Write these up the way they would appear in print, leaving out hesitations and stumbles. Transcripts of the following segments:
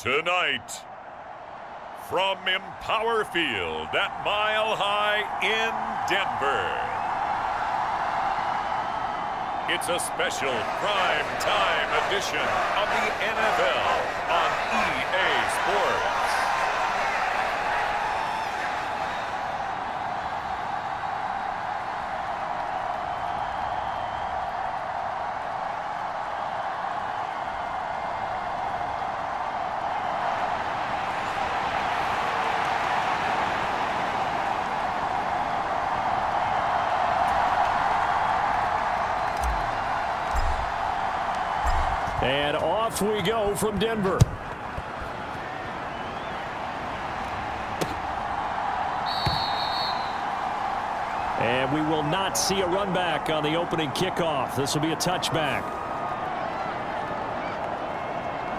Tonight, from Empower Field at Mile High in Denver, it's a special prime time edition of the NFL on EA Sports. And off we go from Denver. And we will not see a run back on the opening kickoff. This will be a touchback.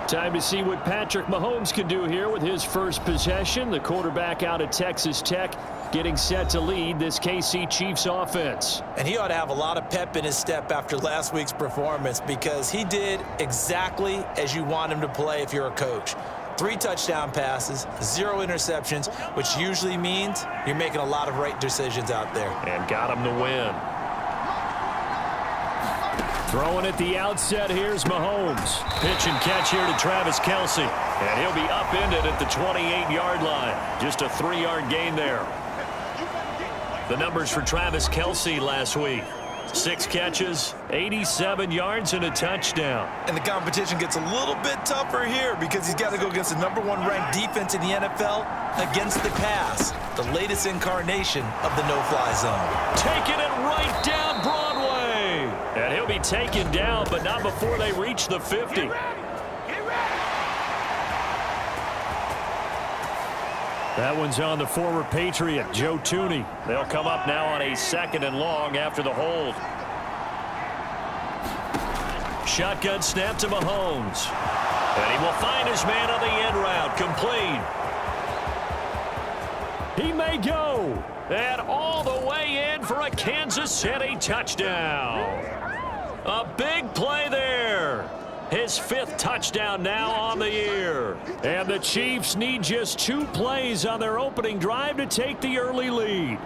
Time to see what Patrick Mahomes can do here with his first possession. The quarterback out of Texas Tech getting set to lead this KC Chiefs offense. And he ought to have a lot of pep in his step after last week's performance, because he did exactly as you want him to play if you're a coach. 3 touchdown passes, 0 interceptions, which usually means you're making a lot of right decisions out there. And got him to win. Throwing at the outset, here's Mahomes. Pitch and catch here to Travis Kelce. And he'll be upended at the 28-yard line. Just a 3-yard gain there. The numbers for Travis Kelce last week. 6 catches, 87 yards, and a touchdown. And the competition gets a little bit tougher here because he's got to go against the #1 ranked defense in the NFL against the pass, the latest incarnation of the no-fly zone. Taking it right down Broadway. And he'll be taken down, but not before they reach the 50. That one's on the former Patriot, Joe Thuney. They'll come up now on a 2nd and long after the hold. Shotgun snap to Mahomes. And he will find his man on the end route, complete. He may go. And all the way in for a Kansas City touchdown. A big play there. His 5th touchdown now on the year. And the Chiefs need just 2 plays on their opening drive to take the early lead.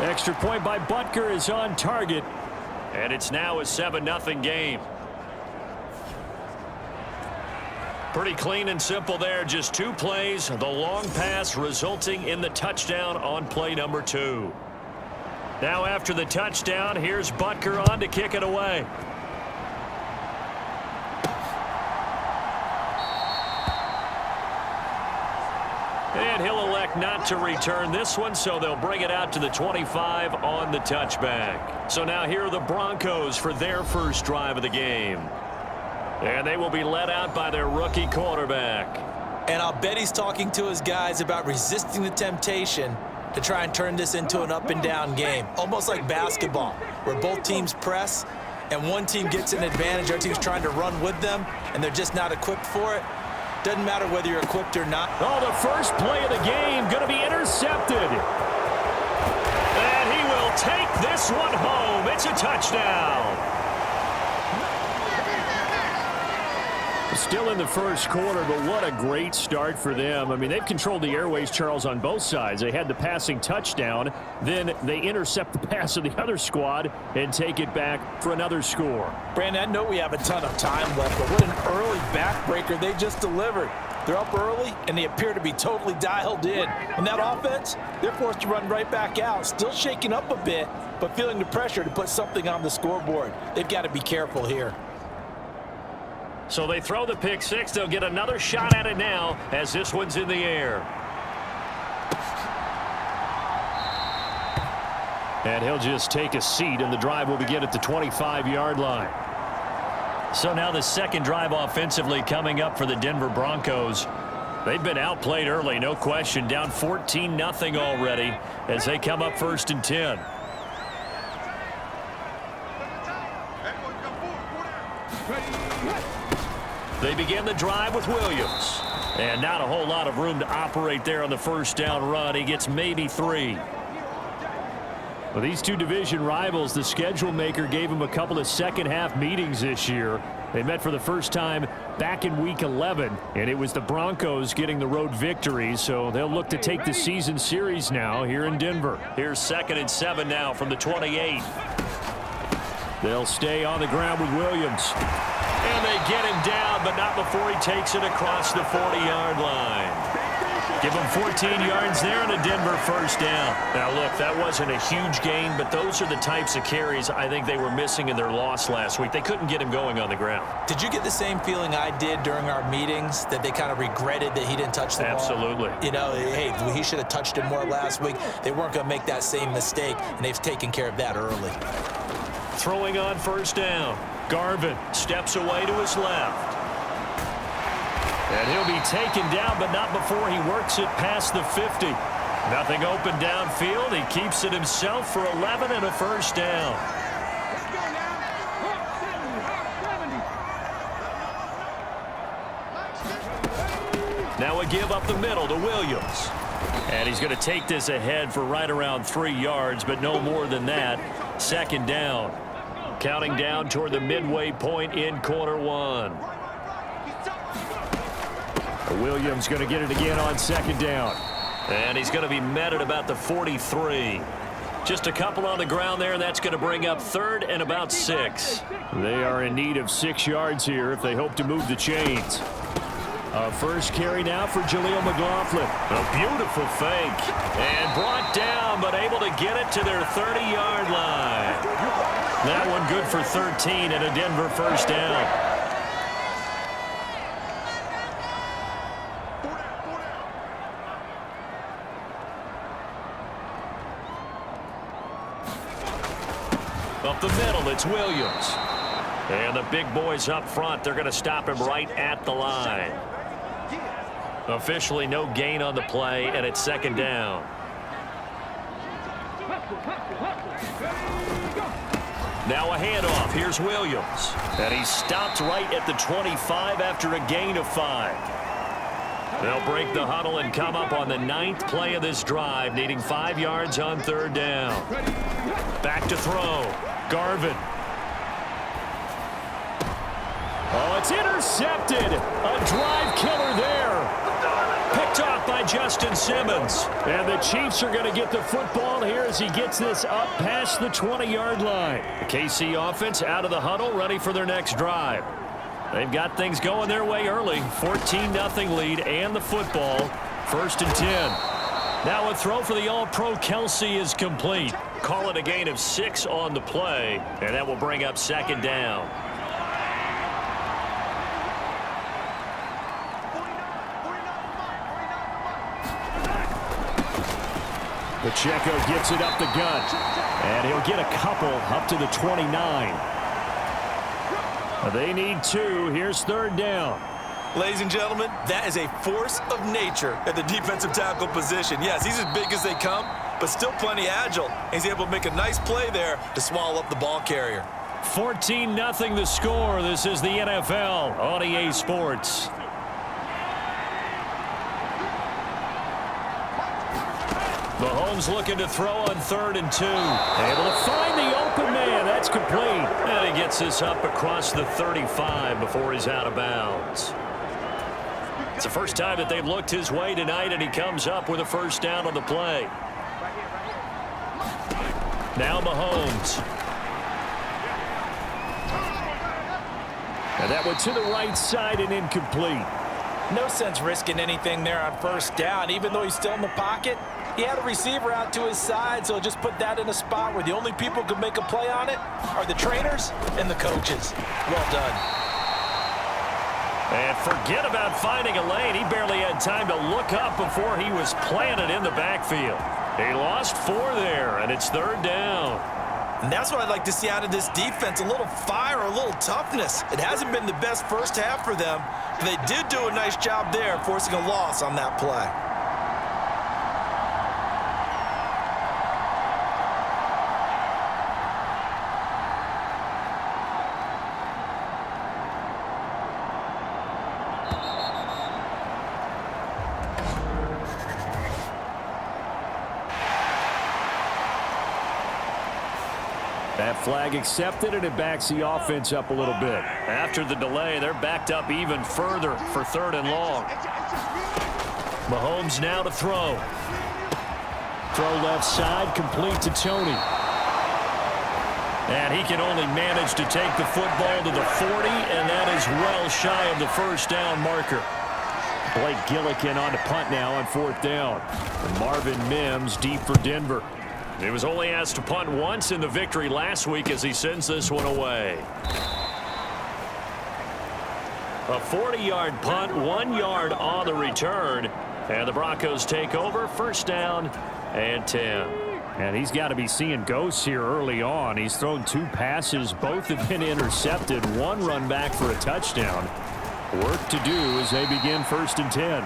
Extra point by Butker is on target. And it's now a 7-0 game. Pretty clean and simple there. Just 2 plays. The long pass resulting in the touchdown on play number 2. Now after the touchdown, here's Butker on to kick it away. And he'll elect not to return this one, so they'll bring it out to the 25 on the touchback. So now here are the Broncos for their first drive of the game. And they will be led out by their rookie quarterback. And I'll bet he's talking to his guys about resisting the temptation to try and turn this into an up-and-down game, almost like basketball, where both teams press and one team gets an advantage, other team's trying to run with them, and they're just not equipped for it. Doesn't matter whether you're equipped or not. Oh, the first play of the game going to be intercepted. And he will take this one home. It's a touchdown. Still in the first quarter, but what a great start for them. I mean, they've controlled the airways, Charles, on both sides. They had the passing touchdown. Then they intercept the pass of the other squad and take it back for another score. Brandon, I know we have a ton of time left, but what an early backbreaker they just delivered. They're up early, and they appear to be totally dialed in. And that offense, they're forced to run right back out, still shaking up a bit, but feeling the pressure to put something on the scoreboard. They've got to be careful here. So they throw the pick 6. They'll get another shot at it now as this one's in the air. And he'll just take a seat, and the drive will begin at the 25-yard line. So now the second drive offensively coming up for the Denver Broncos. They've been outplayed early, no question. Down 14-0 already as they come up 1st and 10. They begin the drive with Williams. And not a whole lot of room to operate there on the first down run. He gets maybe 3. Well, these two division rivals, the schedule maker gave them a couple of second-half meetings this year. They met for the first time back in Week 11, and it was the Broncos getting the road victory, so they'll look to take the season series now here in Denver. Here's 2nd and 7 now from the 28. They'll stay on the ground with Williams. And they get him down, but not before he takes it across the 40-yard line. Give him 14 yards there and a Denver first down. Now, look, that wasn't a huge gain, but those are the types of carries I think they were missing in their loss last week. They couldn't get him going on the ground. Did you get the same feeling I did during our meetings, that they kind of regretted that he didn't touch the ball? Absolutely. You know, hey, he should have touched it more last week. They weren't going to make that same mistake, and they've taken care of that early. Throwing on first down. Garvin steps away to his left. And he'll be taken down, but not before he works it past the 50. Nothing open downfield. He keeps it himself for 11 and a first down. Now a give up the middle to Williams. And he's going to take this ahead for right around 3 yards, but no more than that. 2nd down. Counting down toward the midway point in quarter 1. Williams going to get it again on 2nd down. And he's going to be met at about the 43. Just a couple on the ground there, and that's going to bring up 3rd and about 6. They are in need of 6 yards here if they hope to move the chains. A first carry now for Jaleel McLaughlin. A beautiful fake. And brought down, but able to get it to their 30-yard line. That one good for 13 and a Denver first down. Up the middle, it's Williams. And the big boys up front, they're going to stop him right at the line. Officially no gain on the play, and it's 2nd down. Now a handoff. Here's Williams. And he stopped right at the 25 after a gain of 5. They'll break the huddle and come up on the 9th play of this drive, needing 5 yards on 3rd down. Back to throw. Garvin. Oh, it's intercepted. A drive killer there. Picked off by Justin Simmons. And the Chiefs are going to get the football here as he gets this up past the 20-yard line. The KC offense out of the huddle, ready for their next drive. They've got things going their way early. 14-0 lead and the football. 1st and 10. Now a throw for the All-Pro Kelsey is complete. Call it a gain of 6 on the play, and that will bring up 2nd down. Pacheco gets it up the gut, and he'll get a couple up to the 29. They need 2. Here's 3rd down. Ladies and gentlemen, that is a force of nature at the defensive tackle position. Yes, he's as big as they come, but still plenty agile. He's able to make a nice play there to swallow up the ball carrier. 14-0 the score. This is the NFL on EA Sports. Mahomes looking to throw on 3rd and 2. Able to find the open man. That's complete. And he gets this up across the 35 before he's out of bounds. It's the first time that they've looked his way tonight, and he comes up with a first down on the play. Now Mahomes. And that one to the right side and incomplete. No sense risking anything there on first down. Even though he's still in the pocket, he had a receiver out to his side, so just put that in a spot where the only people who can make a play on it are the trainers and the coaches. Well done. And forget about finding a lane. He barely had time to look up before he was planted in the backfield. He lost 4 there, and it's 3rd down. And that's what I'd like to see out of this defense, a little fire, a little toughness. It hasn't been the best first half for them, but they did do a nice job there, forcing a loss on that play. That flag accepted, and it backs the offense up a little bit. After the delay, they're backed up even further for 3rd and long. Mahomes now to throw. Throw left side, complete to Tony. And he can only manage to take the football to the 40, and that is well shy of the first down marker. Blake Gillikin on to punt now on 4th down. And Marvin Mims deep for Denver. He was only asked to punt once in the victory last week as he sends this one away. A 40-yard punt, 1 yard on the return. And the Broncos take over, 1st down and 10. And he's got to be seeing ghosts here early on. He's thrown 2 passes. Both have been intercepted. 1 run back for a touchdown. Work to do as they begin 1st and 10.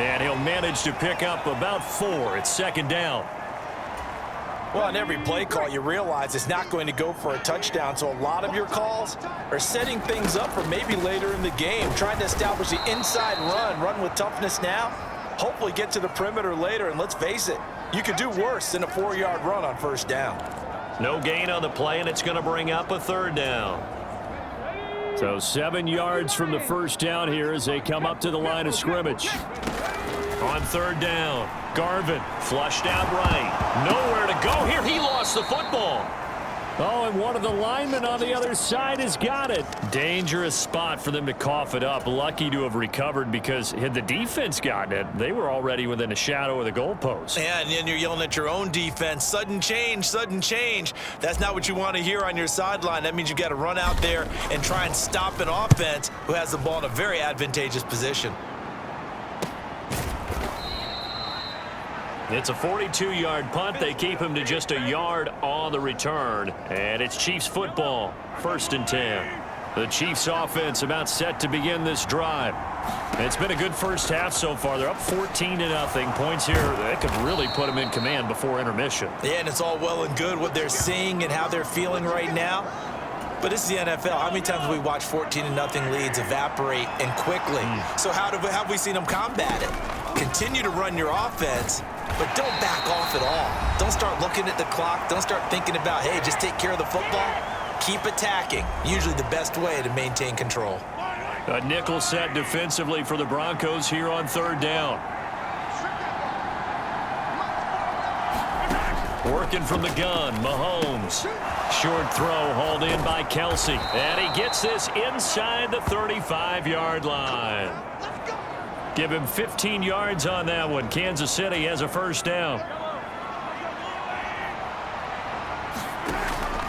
And he'll manage to pick up about 4. It's 2nd down. Well, on every play call, you realize it's not going to go for a touchdown, so a lot of your calls are setting things up for maybe later in the game, trying to establish the inside run with toughness now, hopefully get to the perimeter later, and let's face it, you could do worse than a 4-yard run on 1st down. No gain on the play, and it's going to bring up a 3rd down. So 7 yards from the 1st down here as they come up to the line of scrimmage. On 3rd down, Garvin flushed out right. Nowhere to go here. He lost the football. Oh, and one of the linemen on the other side has got it. Dangerous spot for them to cough it up. Lucky to have recovered because had the defense gotten it, they were already within a shadow of the goalpost. Yeah, and then you're yelling at your own defense. Sudden change, sudden change. That's not what you want to hear on your sideline. That means you got to run out there and try and stop an offense who has the ball in a very advantageous position. It's a 42-yard punt. They keep him to just a yard on the return. And it's Chiefs football, 1st and 10. The Chiefs offense about set to begin this drive. It's been a good first half so far. They're up 14-0. Points here that could really put them in command before intermission. Yeah, and it's all well and good what they're seeing and how they're feeling right now. But this is the NFL. How many times have we watched 14-0 leads evaporate and quickly? So how have we seen them combat it? Continue to run your offense, but don't back off at all. Don't start looking at the clock. Don't start thinking about, hey, just take care of the football. Keep attacking. Usually the best way to maintain control. A nickel set defensively for the Broncos here on 3rd down. Working from the gun, Mahomes. Short throw hauled in by Kelsey. And he gets this inside the 35-yard line. Give him 15 yards on that one. Kansas City has a 1st down.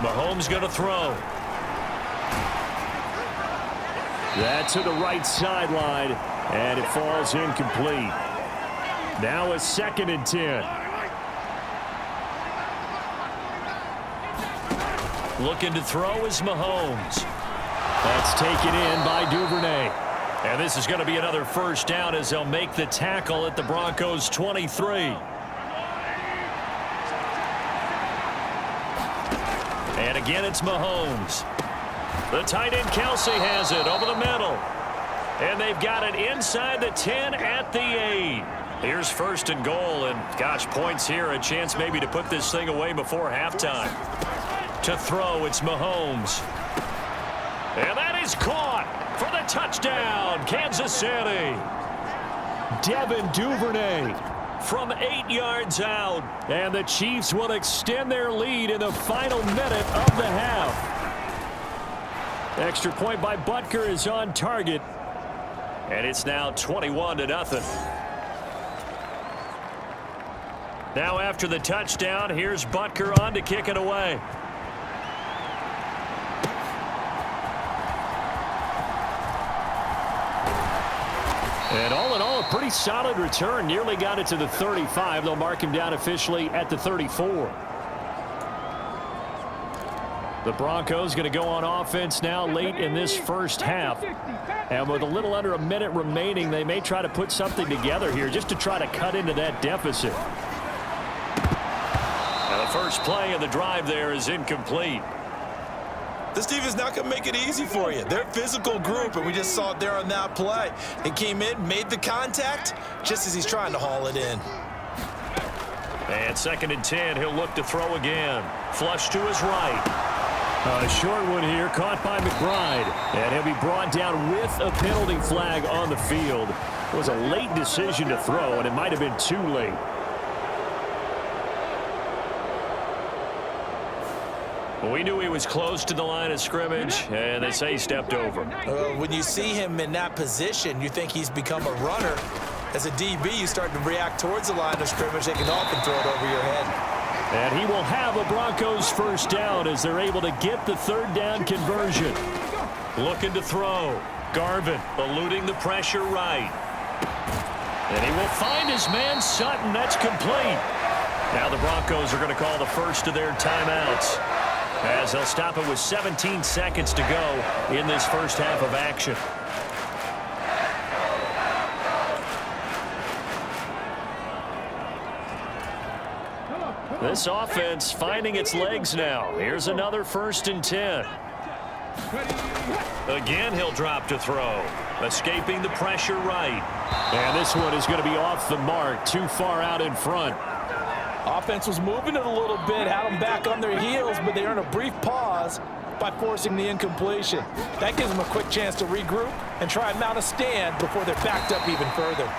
Mahomes going to throw. That's to the right sideline, and it falls incomplete. Now a 2nd and 10. Looking to throw is Mahomes. That's taken in by Duvernay. And this is going to be another 1st down as they'll make the tackle at the Broncos' 23. And again, it's Mahomes. The tight end Kelsey has it over the middle. And they've got it inside the 10 at the 8. Here's 1st and goal. And, gosh, points here. A chance maybe to put this thing away before halftime. To throw, it's Mahomes. And that is caught for the touchdown, Kansas City. Devin Duvernay from 8 yards out. And the Chiefs will extend their lead in the final minute of the half. Extra point by Butker is on target. And it's now 21-0. Now after the touchdown, here's Butker on to kick it away. And all in all, a pretty solid return. Nearly got it to the 35. They'll mark him down officially at the 34. The Broncos going to go on offense now late in this first half. And with a little under a minute remaining, they may try to put something together here just to try to cut into that deficit. And the first play of the drive there is incomplete. This defense not going to make it easy for you. They're a physical group, and we just saw it there on that play. He came in, made the contact, just as he's trying to haul it in. And 2nd and 10, he'll look to throw again. Flush to his right. A short one here, caught by McBride. And he'll be brought down with a penalty flag on the field. It was a late decision to throw, and it might have been too late. We knew he was close to the line of scrimmage, and they say he stepped over. When you see him in that position, you think he's become a runner. As a DB, you start to react towards the line of scrimmage. They can often throw it over your head. And he will have a Broncos first down as they're able to get the 3rd down conversion. Looking to throw. Garvin eluding the pressure right. And he will find his man Sutton. That's complete. Now the Broncos are going to call the first of their timeouts, as they'll stop it with 17 seconds to go in this first half of action. This offense finding its legs now. Here's another 1st and 10. Again, he'll drop to throw. Escaping the pressure right. And this one is going to be off the mark, too far out in front. Offense was moving it a little bit, had them back on their heels, but they earned a brief pause by forcing the incompletion. That gives them a quick chance to regroup and try and mount a stand before they're backed up even further.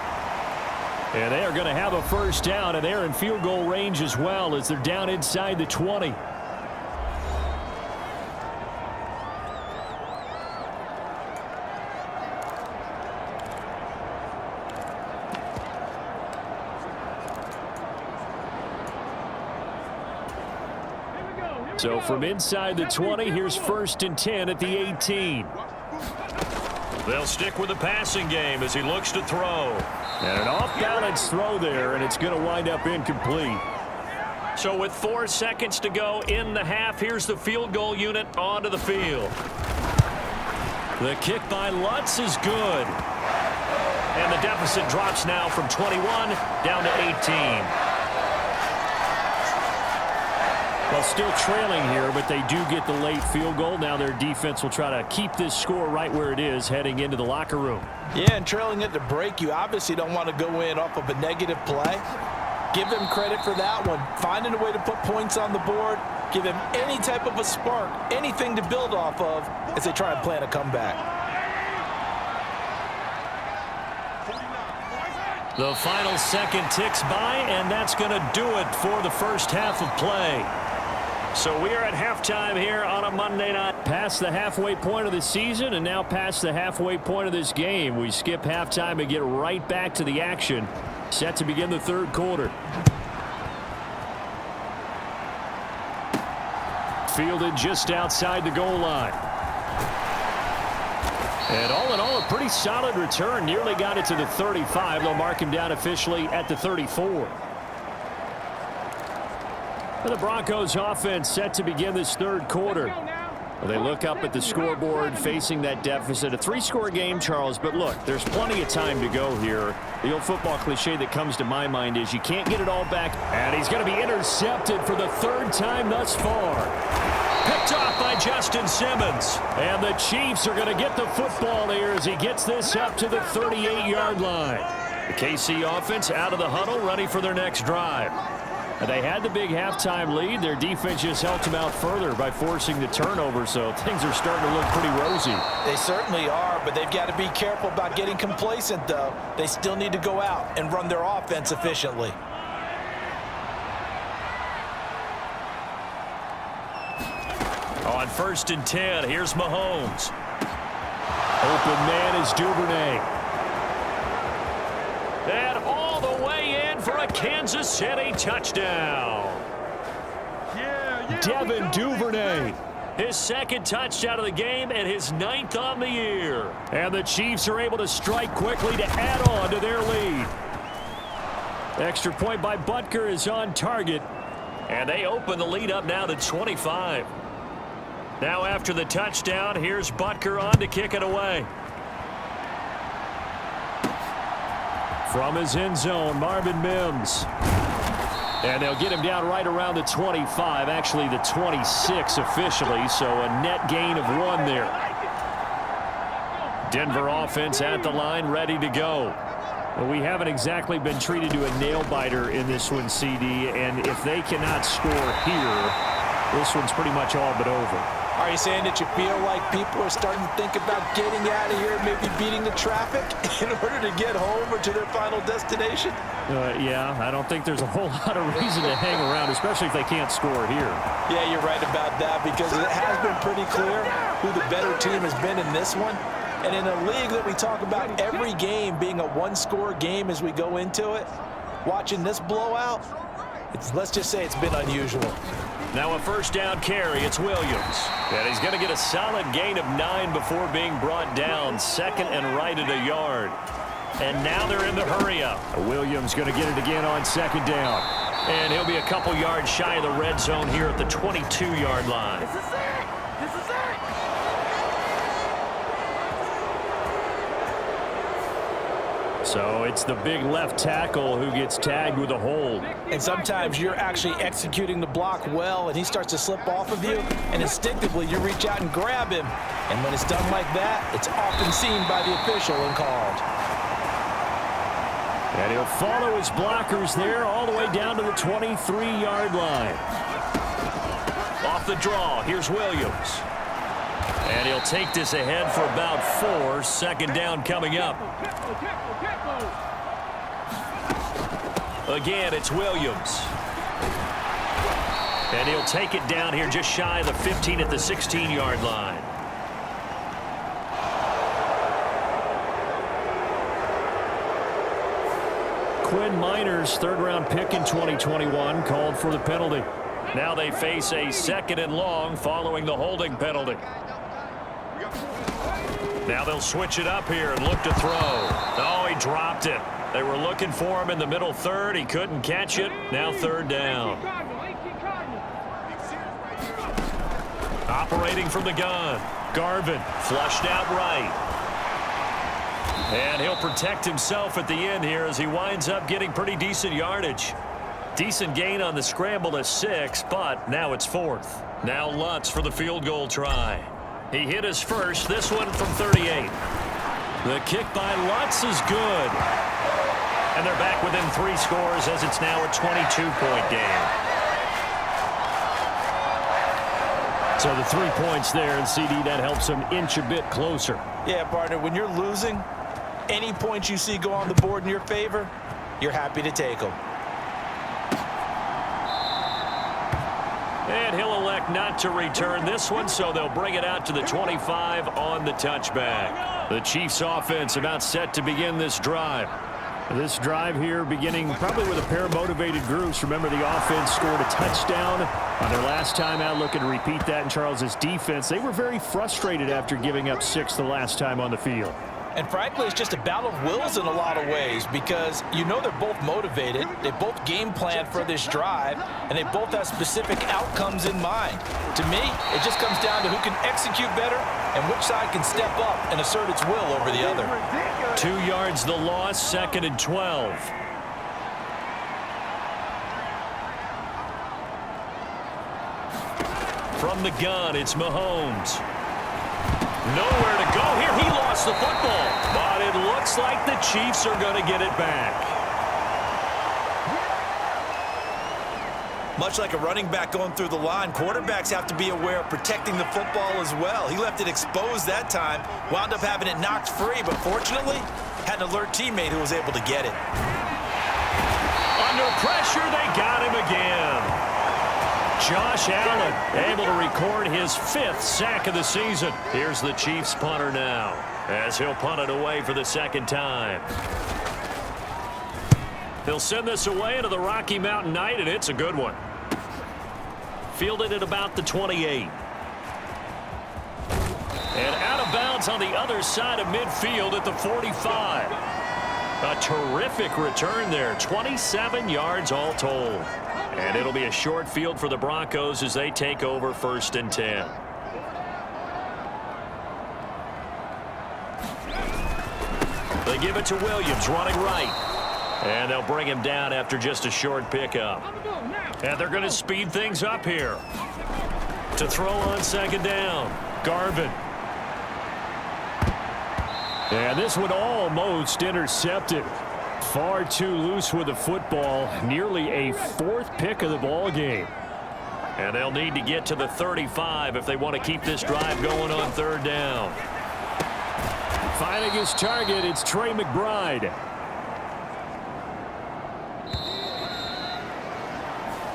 And they are going to have a first down, and they're in field goal range as well as they're down inside the 20. So from inside the 20, here's 1st and 10 at the 18. They'll stick with the passing game as he looks to throw. And an off-balance throw there, and it's going to wind up incomplete. So with 4 seconds to go in the half, here's the field goal unit onto the field. The kick by Lutz is good. And the deficit drops now from 21 down to 18. Well, still trailing here, but they do get the late field goal. Now their defense will try to keep this score right where it is heading into the locker room. Yeah, and trailing at the break, you obviously don't want to go in off of a negative play. Give them credit for that one. Finding a way to put points on the board. Give them any type of a spark, anything to build off of as they try and plan a comeback. The final second ticks by, and that's going to do it for the first half of play. So we are at halftime here on a Monday night. Past the halfway point of the season and now past the halfway point of this game. We skip halftime and get right back to the action. Set to begin the 3rd quarter. Fielded just outside the goal line. And all in all, a pretty solid return. Nearly got it to the 35. They'll mark him down officially at the 34. And the Broncos offense set to begin this 3rd quarter. Well, they look up at the scoreboard facing that deficit. A 3-score game, Charles, but look, there's plenty of time to go here. The old football cliche that comes to my mind is you can't get it all back. And he's going to be intercepted for the 3rd time thus far. Picked off by Justin Simmons. And the Chiefs are going to get the football here as he gets this up to the 38-yard line. The KC offense out of the huddle, ready for their next drive. And they had the big halftime lead. Their defense just helped them out further by forcing the turnover, so things are starting to look pretty rosy. They certainly are, but they've got to be careful about getting complacent, though. They still need to go out and run their offense efficiently. On 1st and 10, here's Mahomes. Open man is Duvernay. And all the way in for a Kansas City touchdown. Devin Duvernay. His 2nd touchdown of the game and his 9th on the year. And the Chiefs are able to strike quickly to add on to their lead. Extra point by Butker is on target. And they open the lead up now to 25. Now after the touchdown, here's Butker on to kick it away. From his end zone, Marvin Mims. And they'll get him down right around the 25, actually the 26 officially, so a net gain of 1 there. Denver offense at the line, ready to go. Well, we haven't exactly been treated to a nail-biter in this one, CD, and if they cannot score here, this one's pretty much all but over. Are you saying that you feel like people are starting to think about getting out of here, maybe beating the traffic in order to get home or to their final destination? Yeah, I don't think there's a whole lot of reason to hang around, especially if they can't score here. Yeah, you're right about that, because it has been pretty clear who the better team has been in this one. And in a league that we talk about every game being a one-score game as we go into it, watching this blowout, let's just say it's been unusual. Now a first down carry, it's Williams. And he's going to get a solid gain of 9 before being brought down, second and right at a yard. And now they're in the hurry-up. Williams going to get it again on second down. And he'll be a couple yards shy of the red zone here at the 22-yard line. This is it! This is it! So it's the big left tackle who gets tagged with a hold. And sometimes you're actually executing the block well, and he starts to slip off of you, and instinctively you reach out and grab him. And when it's done like that, it's often seen by the official and called. And he'll follow his blockers there all the way down to the 23-yard line. Off the draw, here's Williams. And he'll take this ahead for about 4. Second down coming up. Again, it's Williams. And he'll take it down here just shy of the 15 at the 16-yard line. Quinn Miners, third-round pick in 2021, called for the penalty. Now they face a second and long following the holding penalty. Now they'll switch it up here and look to throw. Oh, he dropped it. They were looking for him in the middle third. He couldn't catch it. Now third down. Operating from the gun. Garvin flushed out right. And he'll protect himself at the end here as he winds up getting pretty decent yardage. Decent gain on the scramble to 6, but now it's 4th. Now Lutz for the field goal try. He hit his first, this one from 38. The kick by Lutz is good. And they're back within 3 scores as it's now a 22-point game. So the 3 points there, and CD, that helps them inch a bit closer. Yeah, partner, when you're losing, any points you see go on the board in your favor, you're happy to take them. And he'll elect not to return this one, so they'll bring it out to the 25 on the touchback. The Chiefs offense about set to begin this drive. This drive here beginning probably with a pair of motivated groups. Remember, the offense scored a touchdown on their last time out. Looking to repeat that in Charles's defense. They were very frustrated after giving up 6 the last time on the field. And frankly, it's just a battle of wills in a lot of ways, because you know they're both motivated, they both game plan for this drive, and they both have specific outcomes in mind. To me, it just comes down to who can execute better and which side can step up and assert its will over the other. 2 yards the loss, second and 12. From the gun, it's Mahomes. Nowhere to go here. He lost the football, but it looks like the Chiefs are going to get it back. Much like a running back going through the line, quarterbacks have to be aware of protecting the football as well. He left it exposed that time, wound up having it knocked free, but fortunately, had an alert teammate who was able to get it. Under pressure, they got him again. Josh Allen able to record his 5th sack of the season. Here's the Chiefs punter now as he'll punt it away for the second time. He'll send this away into the Rocky Mountain Night, and it's a good one. Fielded at about the 28. And out of bounds on the other side of midfield at the 45. A terrific return there. 27 yards all told. And it'll be a short field for the Broncos as they take over 1st and 10. They give it to Williams running right. And they'll bring him down after just a short pickup. And they're going to speed things up here. To throw on second down, Garvin. And this one almost intercepted. Far too loose with the football. Nearly a fourth pick of the ball game. And they'll need to get to the 35 if they want to keep this drive going on third down. Finding his target, it's Trey McBride.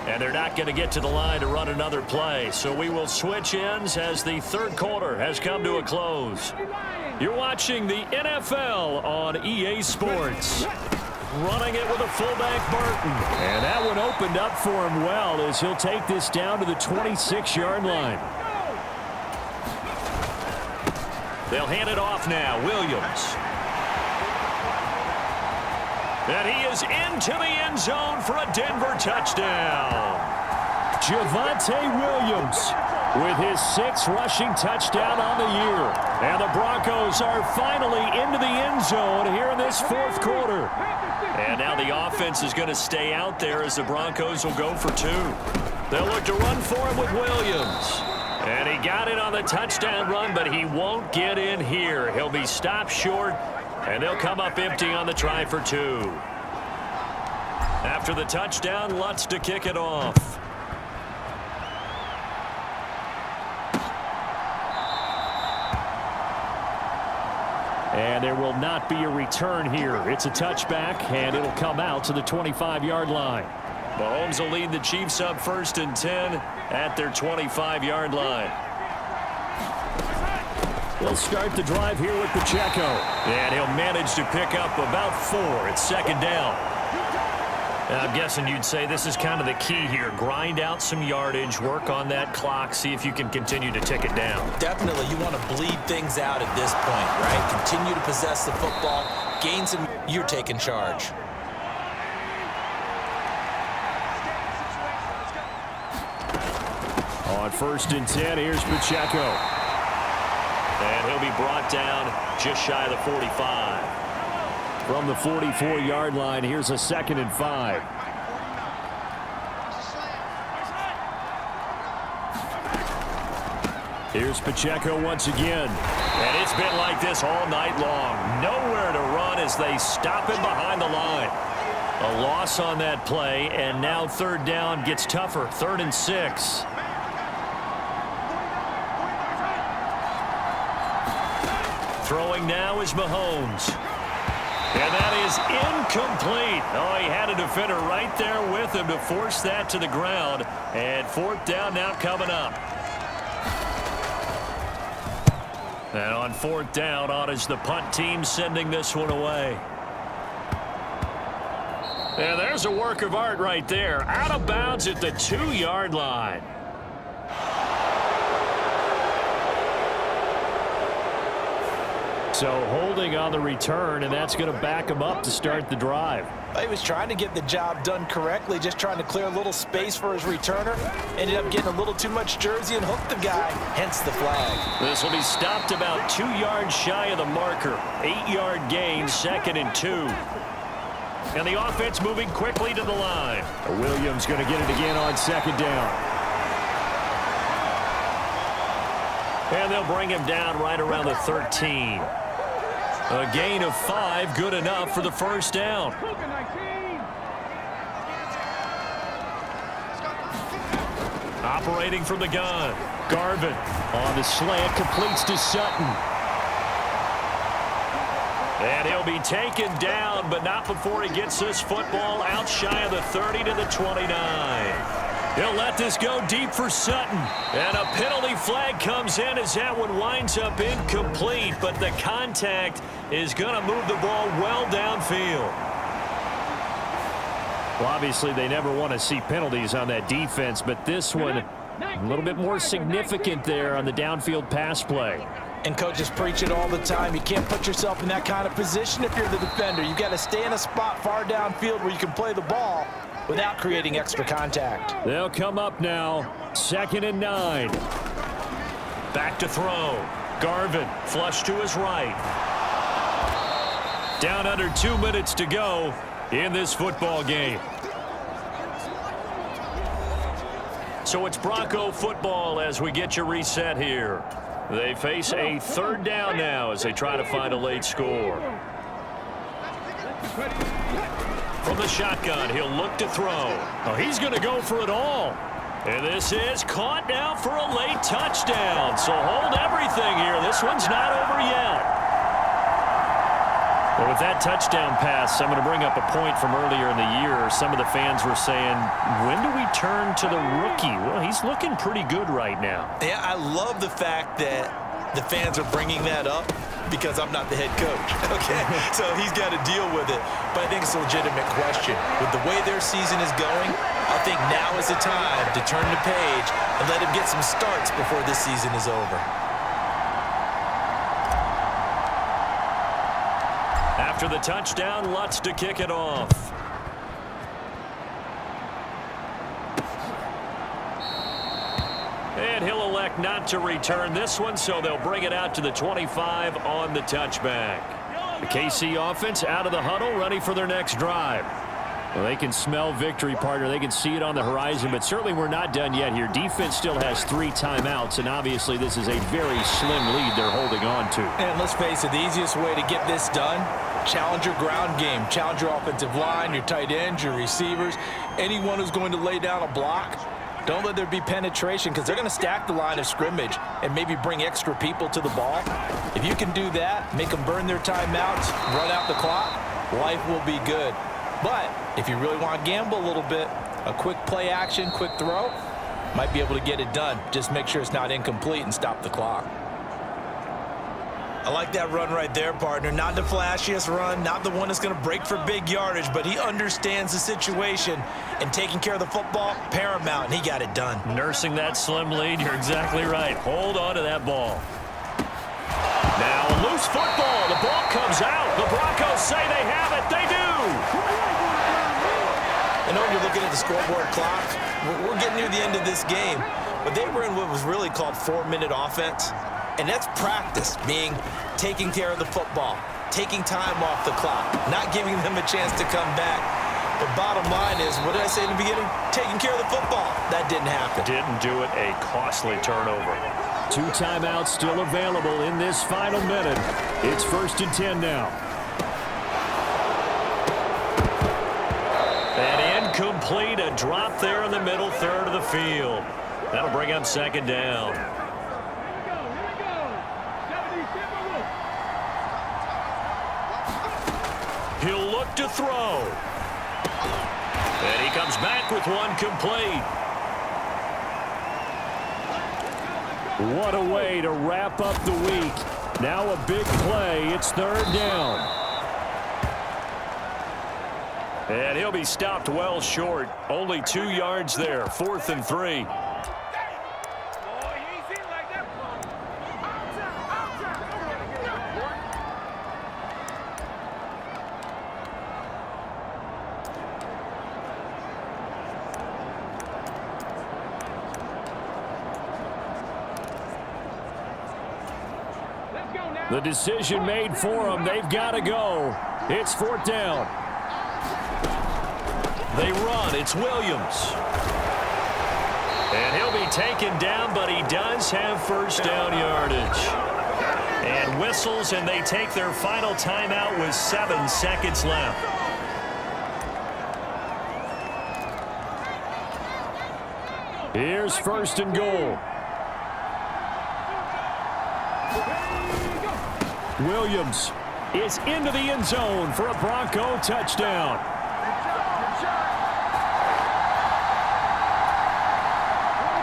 And they're not going to get to the line to run another play. So we will switch ends as the third quarter has come to a close. You're watching the NFL on EA Sports. Running it with a fullback, Burton. And that one opened up for him well as he'll take this down to the 26-yard line. They'll hand it off now. Williams. And he is into the end zone for a Denver touchdown. Javonte Williams with his 6th rushing touchdown on the year. And the Broncos are finally into the end zone here in this fourth quarter. And now the offense is going to stay out there as the Broncos will go for 2. They'll look to run for him with Williams. And he got it on the touchdown run, but he won't get in here. He'll be stopped short, and they'll come up empty on the try for 2. After the touchdown, Lutz to kick it off. And there will not be a return here. It's a touchback, and it'll come out to the 25-yard line. Mahomes will lead the Chiefs up 1st and 10 at their 25-yard line. They'll start the drive here with Pacheco. And he'll manage to pick up about 4. It's second down. I'm guessing you'd say this is kind of the key here. Grind out some yardage, work on that clock, see if you can continue to tick it down. Definitely, you want to bleed things out at this point, right? Continue to possess the football, gain some, you're taking charge. On 1st and 10, here's Pacheco. And he'll be brought down just shy of the 45. From the 44-yard line, here's a 2nd and 5. Here's Pacheco once again. And it's been like this all night long. Nowhere to run as they stop him behind the line. A loss on that play, and now third down gets tougher. 3rd and 6. Throwing now is Mahomes. And that is incomplete. Oh, he had a defender right there with him to force that to the ground. And 4th down now coming up. And on 4th down, on is the punt team sending this one away. And there's a work of art right there. Out of bounds at the 2-yard line. So holding on the return, and that's going to back him up to start the drive. He was trying to get the job done correctly, just trying to clear a little space for his returner. Ended up getting a little too much jersey and hooked the guy, hence the flag. This will be stopped about 2 yards shy of the marker. 8-yard gain, 2nd and 2. And the offense moving quickly to the line. Williams going to get it again on 2nd down. And they'll bring him down right around the 13. A gain of 5, good enough for the 1st down. Operating from the gun. Garvin on the slant, completes to Sutton. And he'll be taken down, but not before he gets this football out shy of the 30 to the 29. He'll let this go deep for Sutton. And a penalty flag comes in as that one winds up incomplete. But the contact is going to move the ball well downfield. Well, obviously, they never want to see penalties on that defense. But this one, a little bit more significant there on the downfield pass play. And coaches preach it all the time. You can't put yourself in that kind of position if you're the defender. You've got to stay in a spot far downfield where you can play the ball without creating extra contact. They'll come up now. 2nd and 9. Back to throw. Garvin flush to his right. Down under 2 minutes to go in this football game. So it's Bronco football as we get you reset here. They face a 3rd down now as they try to find a late score. From the shotgun, he'll look to throw. Oh, he's going to go for it all. And this is caught now for a late touchdown. So hold everything here. This one's not over yet. Well, with that touchdown pass, I'm going to bring up a point from earlier in the year. Some of the fans were saying, when do we turn to the rookie? Well, he's looking pretty good right now. Yeah, I love the fact that the fans are bringing that up because I'm not the head coach, okay? So he's got to deal with it. But I think it's a legitimate question. With the way their season is going, I think now is the time to turn the page and let him get some starts before this season is over. After the touchdown, Lutz to kick it off. And he'll elect not to return this one, so they'll bring it out to the 25 on the touchback. The KC offense out of the huddle, ready for their next drive. Well, they can smell victory, partner. They can see it on the horizon, but certainly we're not done yet here. Defense still has 3 timeouts, and obviously this is a very slim lead they're holding on to. And let's face it, the easiest way to get this done, challenge your ground game. Challenge your offensive line, your tight ends, your receivers, anyone who's going to lay down a block. Don't let there be penetration because they're going to stack the line of scrimmage and maybe bring extra people to the ball. If you can do that, make them burn their timeouts, run out the clock, life will be good. But if you really want to gamble a little bit, a quick play action, quick throw, might be able to get it done. Just make sure it's not incomplete and stop the clock. I like that run right there, partner. Not the flashiest run, not the one that's going to break for big yardage, but he understands the situation, and taking care of the football, paramount, and he got it done. Nursing that slim lead, you're exactly right. Hold on to that ball. Now a loose football. The ball comes out. The Broncos say they have it. They do. I know when you're looking at the scoreboard clock, we're getting near the end of this game, but they were in what was really called 4-minute offense. And that's practice, meaning taking care of the football, taking time off the clock, not giving them a chance to come back. But bottom line is, what did I say in the beginning? Taking care of the football. That didn't happen. Didn't do it. A costly turnover. 2 timeouts still available in this final minute. It's 1st and 10 now. And incomplete. A drop there in the middle third of the field. That'll bring up 2nd down. He'll look to throw. And he comes back with one complete. What a way to wrap up the week. Now a big play. It's 3rd down. And he'll be stopped well short. Only 2 yards there. 4th and 3. The decision made for them. They've got to go. It's 4th down. They run. It's Williams. And he'll be taken down, but he does have 1st down yardage. And whistles, and they take their final timeout with 7 seconds left. Here's 1st and goal. Williams is into the end zone for a Bronco touchdown.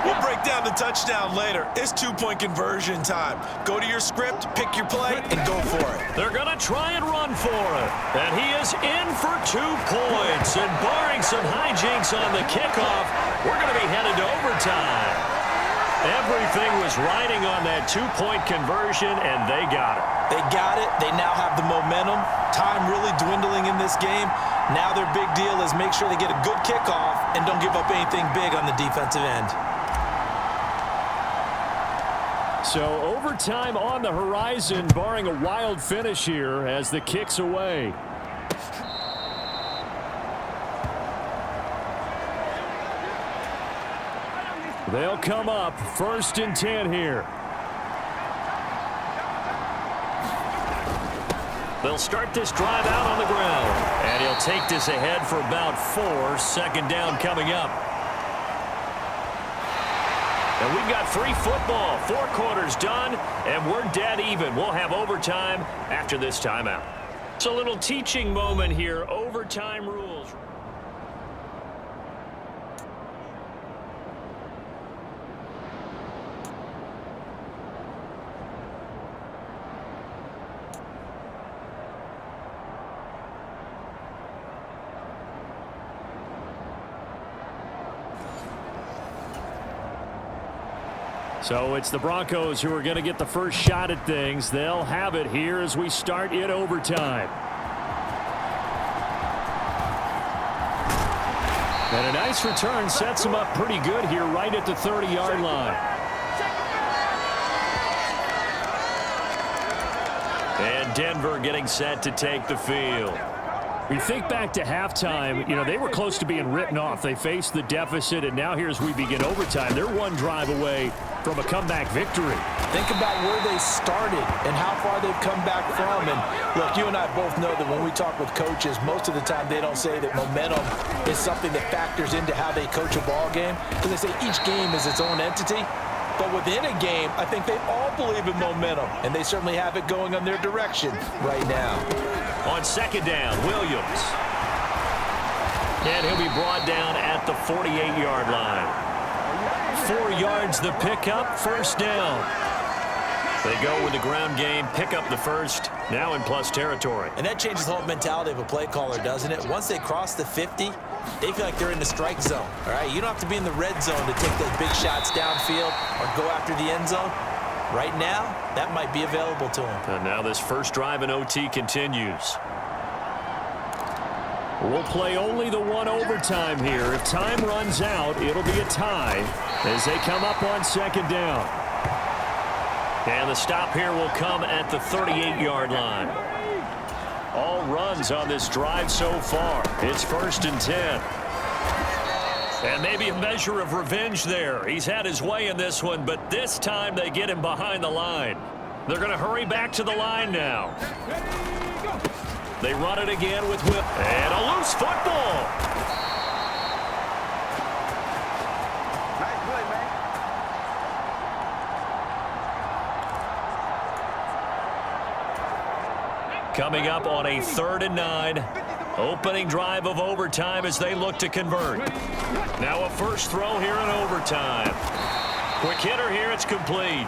We'll break down the touchdown later. It's 2-point conversion time. Go to your script, pick your play, and go for it. They're going to try and run for it. And he is in for 2 points. And barring some hijinks on the kickoff, we're going to be headed to overtime. Everything was riding on that 2-point conversion, and they got it. They got it. They now have the momentum. Time really dwindling in this game. Now their big deal is make sure they get a good kickoff and don't give up anything big on the defensive end. So overtime on the horizon, barring a wild finish here as the kick's away. They'll come up 1st and 10 here. They'll start this drive out on the ground. And he'll take this ahead for about 4. 2nd down coming up. And we've got free football. 4 quarters done, and we're dead even. We'll have overtime after this timeout. It's a little teaching moment here. Overtime rules. So it's the Broncos who are going to get the first shot at things. They'll have it here as we start in overtime. And a nice return sets them up pretty good here right at the 30-yard line. And Denver getting set to take the field. We think back to halftime, they were close to being written off. They faced the deficit, and now here as we begin overtime, they're one drive away from a comeback victory. Think about where they started and how far they've come back from. And look, you and I both know that when we talk with coaches, most of the time they don't say that momentum is something that factors into how they coach a ball game, because they say each game is its own entity. But within a game, I think they all believe in momentum, and they certainly have it going on their direction right now. On 2nd down, Williams. And he'll be brought down at the 48-yard line. 4 yards the pickup, 1st down. They go with the ground game, pick up the first, now in plus territory. And that changes the whole mentality of a play caller, doesn't it? Once they cross the 50, they feel like they're in the strike zone, all right? You don't have to be in the red zone to take those big shots downfield or go after the end zone. Right now, that might be available to them. And now this first drive in OT continues. We'll play only the 1 overtime here. If time runs out, it'll be a tie as they come up on 2nd down. And the stop here will come at the 38-yard line. All runs on this drive so far. It's 1st and 10. And maybe a measure of revenge there. He's had his way in this one, but this time they get him behind the line. They're going to hurry back to the line now. They run it again with Will. And a loose football. Nice play, man. Coming up on a 3rd and 9. Opening drive of overtime as they look to convert. Now a first throw here in overtime. Quick hitter here, it's complete.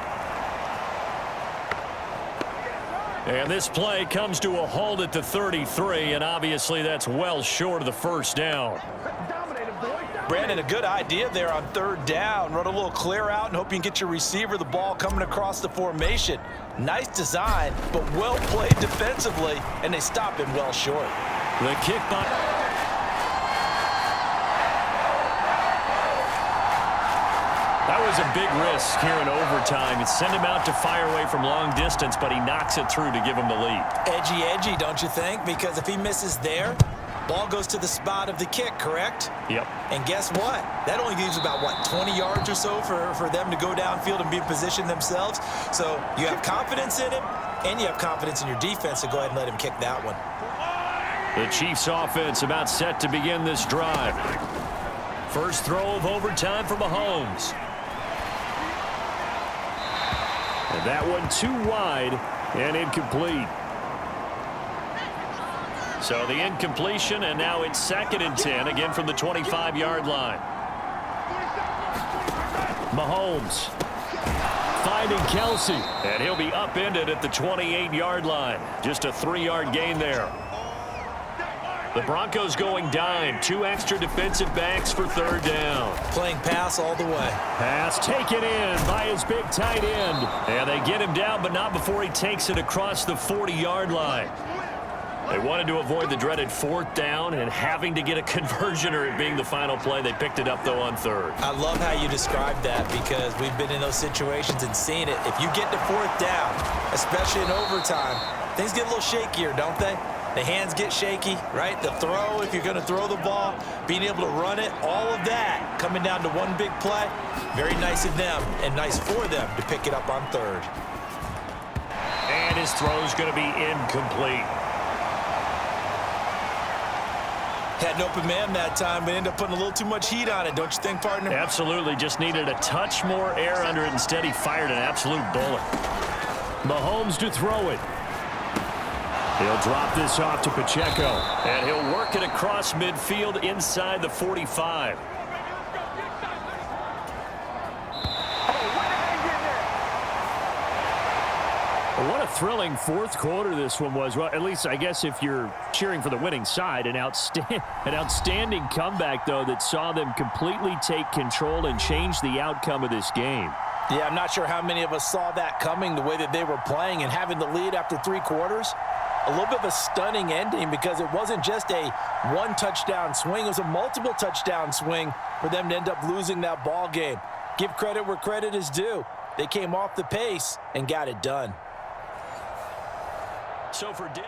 And this play comes to a halt at the 33, and obviously that's well short of the 1st down. Brandon, a good idea there on 3rd down. Run a little clear out and hope you can get your receiver the ball coming across the formation. Nice design, but well played defensively, and they stop him well short. The kick by... That was a big risk here in overtime. It sent him out to fire away from long distance, but he knocks it through to give him the lead. Edgy, don't you think? Because if he misses there, ball goes to the spot of the kick, correct? Yep. And guess what? That only leaves about, 20 yards or so for them to go downfield and be in position themselves. So you have confidence in him, and you have confidence in your defense to go ahead and let him kick that one. The Chiefs offense about set to begin this drive. First throw of overtime for Mahomes. And that one too wide and incomplete. So the incompletion, and now it's 2nd and 10, again from the 25-yard line. Mahomes finding Kelsey, and he'll be upended at the 28-yard line. Just a 3-yard gain there. The Broncos going dime. 2 extra defensive backs for 3rd down. Playing pass all the way. Pass taken in by his big tight end. And they get him down, but not before he takes it across the 40-yard line. They wanted to avoid the dreaded 4th down and having to get a conversion or it being the final play. They picked it up, though, on 3rd. I love how you described that because we've been in those situations and seen it. If you get to 4th down, especially in overtime, things get a little shakier, don't they? The hands get shaky, right? The throw, if you're going to throw the ball, being able to run it, all of that coming down to one big play. Very nice of them and nice for them to pick it up on 3rd. And his throw's going to be incomplete. Had an open man that time, but ended up putting a little too much heat on it, don't you think, partner? Absolutely. Just needed a touch more air under it. Instead, he fired an absolute bullet. Mahomes to throw it. He'll drop this off to Pacheco. And he'll work it across midfield inside the 45. What a thrilling fourth quarter this one was. Well, at least I guess if you're cheering for the winning side, an outstanding comeback, though, that saw them completely take control and change the outcome of this game. Yeah, I'm not sure how many of us saw that coming, the way that they were playing and having the lead after 3 quarters. A little bit of a stunning ending because it wasn't just a one-touchdown swing. It was a multiple touchdown swing for them to end up losing that ball game. Give credit where credit is due. They came off the pace and got it done. So for dinner.